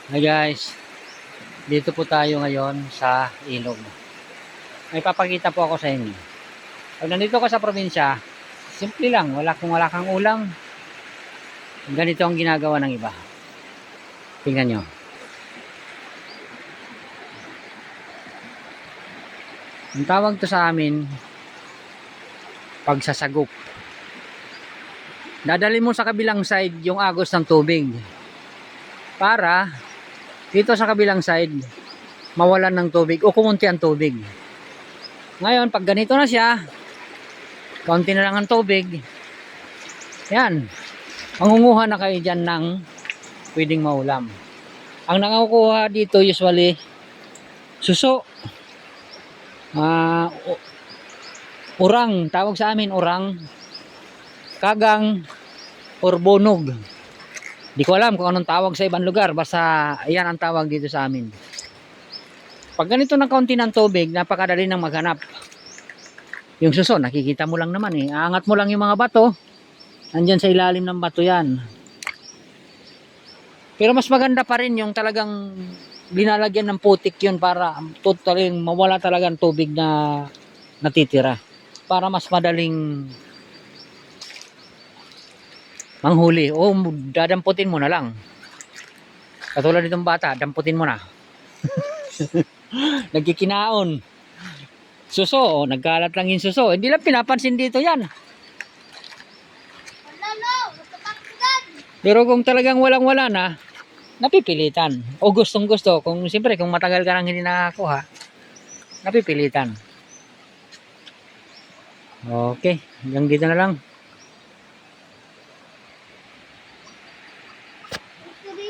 Hi guys, dito po tayo ngayon sa ilog. May papakita po ako sa inyo. Pag nandito ka sa probinsya, simple lang, kung wala kang ulam, ganito ang ginagawa ng iba. Tingnan nyo. Ang tawag to sa amin, pagsasagop. Dadali mo sa kabilang side yung agos ng tubig para dito sa kabilang side mawalan ng tubig o kumunti ang tubig. Ngayon, pag ganito na siya, kaunti na lang ang tubig, yan, mangunguha na kayo dyan ng pwedeng maulam. Ang nangukuha dito usually suso, urang, tawag sa amin urang, kagang, or bonog. Di ko alam kung anong tawag sa ibang lugar, basta yan ang tawag dito sa amin. Pag ganito na kaunti ng tubig, napakadali nang maghanap. Yung suso, nakikita mo lang naman eh. Aangat mo lang yung mga bato, nandyan sa ilalim ng bato yan. Pero mas maganda pa rin yung talagang linalagyan ng putik yun para totally mawala talagang tubig na natitira. Para mas madaling manghuli o dadamputin mo na lang. Katulad nitong bata, damputin mo na. Nagkikinaon. Suso, nagkalat lang yung suso. Hindi lang pinapansin dito yan. Pero kung talagang walang-wala na, napipilitan. O gustong-gusto. Siyempre, kung matagal ka nang hindi nakakuha, napipilitan. Okay, hanggang dito na lang.